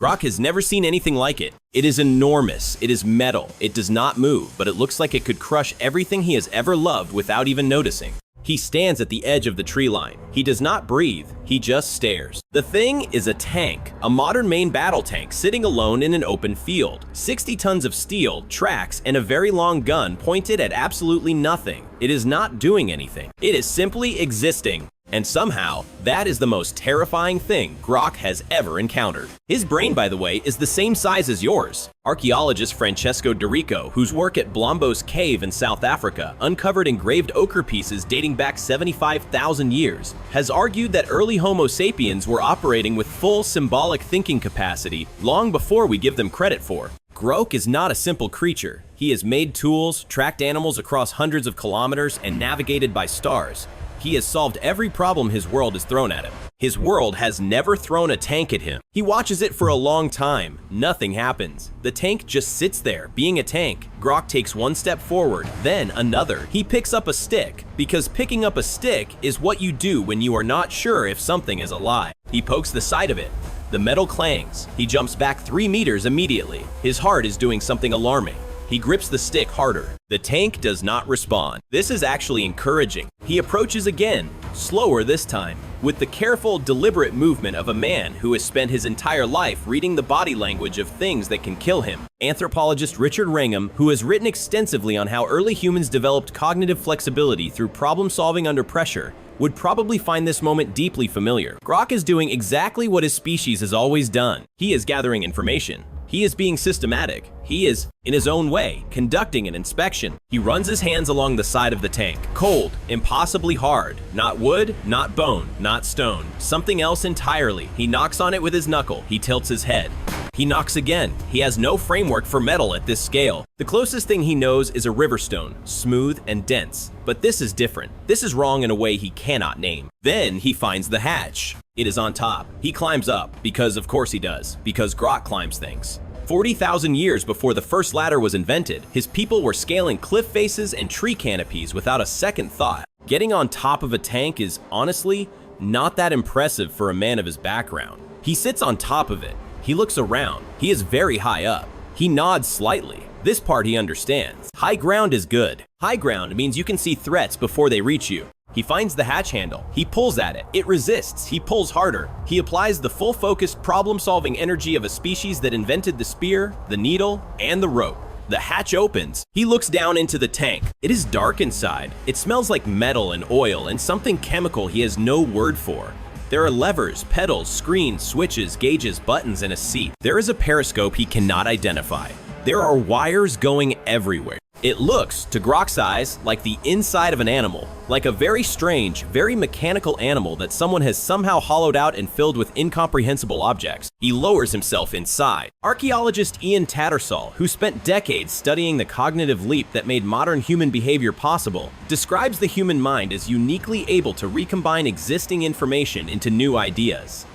Grok has never seen anything like it. It is enormous, it is metal, it does not move, but it looks like it could crush everything he has ever loved without even noticing. He stands at the edge of the tree line. He does not breathe, he just stares. The thing is a tank, a modern main battle tank sitting alone in an open field. 60 tons of steel, tracks, and a very long gun pointed at absolutely nothing. It is not doing anything. It is simply existing. And somehow, that is the most terrifying thing Grok has ever encountered. His brain, by the way, is the same size as yours. Archaeologist Francesco, whose work at Blombos Cave in South Africa uncovered engraved ochre pieces dating back 75,000 years, has argued that early Homo sapiens were operating with full symbolic thinking capacity long before we give them credit for. Grok is not a simple creature. He has made tools, tracked animals across hundreds of kilometers, and navigated by stars. He has solved every problem his world has thrown at him. His world has never thrown a tank at him. He watches it for a long time. Nothing happens. The tank just sits there, being a tank. Grok takes one step forward, then another. He picks up a stick, because picking up a stick is what you do when you are not sure if something is alive. He pokes the side of it. The metal clangs. He jumps back 3 meters immediately. His heart is doing something alarming. He grips the stick harder. The tank does not respond. This is actually encouraging. He approaches again, slower this time, with the careful, deliberate movement of a man who has spent his entire life reading the body language of things that can kill him. Anthropologist Richard Wrangham, who has written extensively on how early humans developed cognitive flexibility through problem-solving under pressure, would probably find this moment deeply familiar. Grok is doing exactly what his species has always done. He is gathering information. He is being systematic. He is, in his own way, conducting an inspection. He runs his hands along the side of the tank. Cold, impossibly hard. Not wood, not bone, not stone. Something else entirely. He knocks on it with his knuckle. He tilts his head. He knocks again. He has no framework for metal at this scale. The closest thing he knows is a river stone, smooth and dense. But this is different. This is wrong in a way he cannot name. Then he finds the hatch. It is on top. He climbs up, because of course he does, because Grok climbs things. 40,000 years before the first ladder was invented, his people were scaling cliff faces and tree canopies without a second thought. Getting on top of a tank is, honestly, not that impressive for a man of his background. He sits on top of it. He looks around. He is very high up. He nods slightly. This part he understands. High ground is good. High ground means you can see threats before they reach you. He finds the hatch handle. He pulls at it. It resists. He pulls harder. He applies the full-focused, problem-solving energy of a species that invented the spear, the needle, and the rope. The hatch opens. He looks down into the tank. It is dark inside. It smells like metal and oil and something chemical he has no word for. There are levers, pedals, screens, switches, gauges, buttons, and a seat. There is a periscope he cannot identify. There are wires going everywhere. It looks, to Grok's eyes, like the inside of an animal, like a very strange, very mechanical animal that someone has somehow hollowed out and filled with incomprehensible objects. He lowers himself inside. Archaeologist Ian Tattersall, who spent decades studying the cognitive leap that made modern human behavior possible, describes the human mind as uniquely able to recombine existing information into new ideas.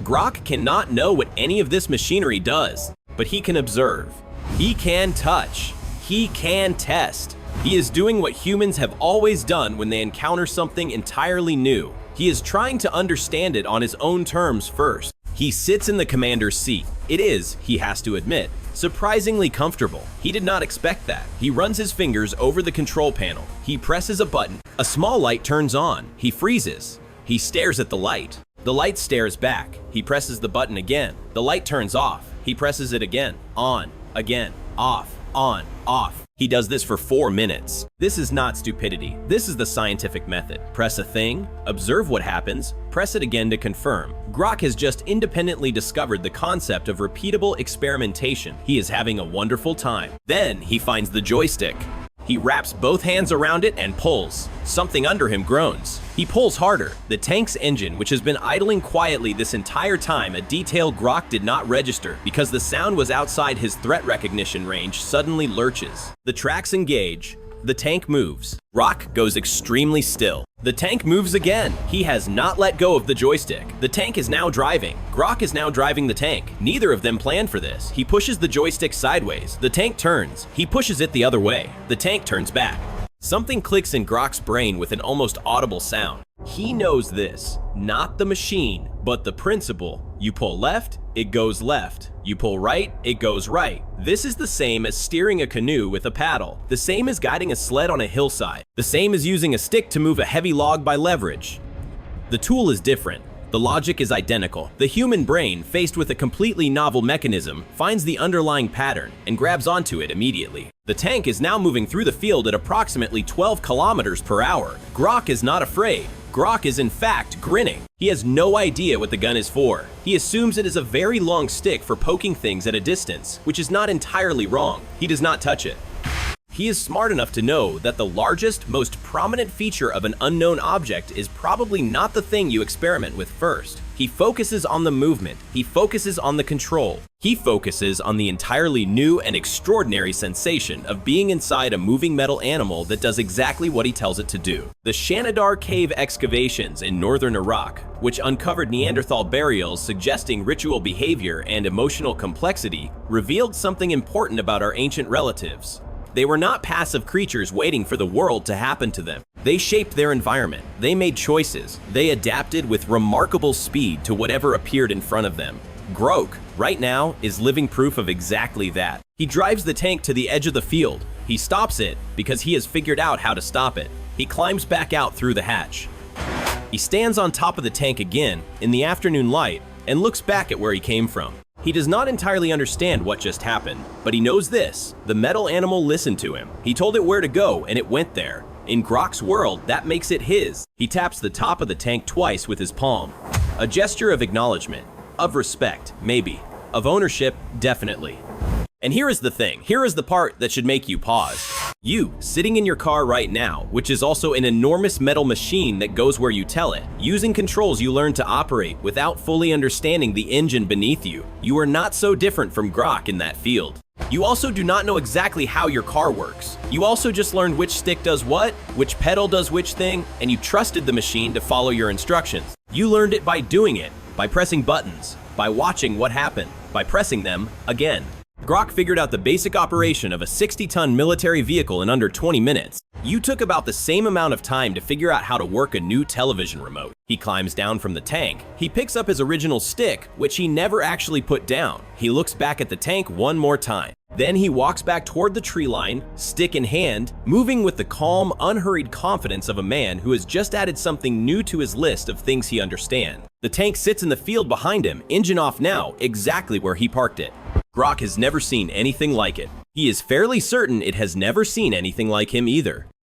Grok cannot know what any of this machinery does, but he can observe. He can touch. He can test. He is doing what humans have always done when they encounter something entirely new. He is trying to understand it on his own terms first. He sits in the commander's seat. It is, he has to admit, surprisingly comfortable. He did not expect that. He runs his fingers over the control panel. He presses a button. A small light turns on. He freezes. He stares at the light. The light stares back. He presses the button again. The light turns off. He presses it again. On, again, off, on, off. He does this for 4 minutes. This is not stupidity. This is the scientific method. Press a thing, observe what happens, press it again to confirm. Grok has just independently discovered the concept of repeatable experimentation. He is having a wonderful time. Then he finds the joystick. He wraps both hands around it and pulls. Something under him groans. He pulls harder. The tank's engine, which has been idling quietly this entire time, a detail Grok did not register because the sound was outside his threat recognition range, suddenly lurches. The tracks engage. The tank moves. Grok goes extremely still. The tank moves again. He has not let go of the joystick. The tank is now driving. Grok is now driving the tank. Neither of them planned for this. He pushes the joystick sideways. The tank turns. He pushes it the other way. The tank turns back. Something clicks in Grok's brain with an almost audible sound. He knows this, not the machine, but the principle. You pull left, it goes left. You pull right, it goes right. This is the same as steering a canoe with a paddle. The same as guiding a sled on a hillside. The same as using a stick to move a heavy log by leverage. The tool is different. The logic is identical. The human brain, faced with a completely novel mechanism, finds the underlying pattern and grabs onto it immediately. The tank is now moving through the field at approximately 12 kilometers per hour. Grok is not afraid. Grok is in fact grinning. He has no idea what the gun is for. He assumes it is a very long stick for poking things at a distance, which is not entirely wrong. He does not touch it. He is smart enough to know that the largest, most prominent feature of an unknown object is probably not the thing you experiment with first. He focuses on the movement. He focuses on the control. He focuses on the entirely new and extraordinary sensation of being inside a moving metal animal that does exactly what he tells it to do. The Shanidar Cave excavations in northern Iraq, which uncovered Neanderthal burials suggesting ritual behavior and emotional complexity, revealed something important about our ancient relatives. They were not passive creatures waiting for the world to happen to them. They shaped their environment. They made choices. They adapted with remarkable speed to whatever appeared in front of them. Grok, right now, is living proof of exactly that. He drives the tank to the edge of the field. He stops it because he has figured out how to stop it. He climbs back out through the hatch. He stands on top of the tank again in the afternoon light and looks back at where he came from. He does not entirely understand what just happened, but he knows this: the metal animal listened to him. He told it where to go, and it went there. In Grok's world, that makes it his. He taps the top of the tank twice with his palm. A gesture of acknowledgement, of respect, maybe, of ownership, definitely. And here is the thing. Here is the part that should make you pause. You, sitting in your car right now, which is also an enormous metal machine that goes where you tell it, using controls you learn to operate without fully understanding the engine beneath you, you are not so different from Grok in that field. You also do not know exactly how your car works. You also just learned which stick does what, which pedal does which thing, and you trusted the machine to follow your instructions. You learned it by doing it, by pressing buttons, by watching what happened, by pressing them again. Grok figured out the basic operation of a 60-ton military vehicle in under 20 minutes. You took about the same amount of time to figure out how to work a new television remote. He climbs down from the tank. He picks up his original stick, which he never actually put down. He looks back at the tank one more time. Then he walks back toward the tree line, stick in hand, moving with the calm, unhurried confidence of a man who has just added something new to his list of things he understands. The tank sits in the field behind him, engine off now, exactly where he parked it. Grok has never seen anything like it. He is fairly certain it has never seen anything like him either.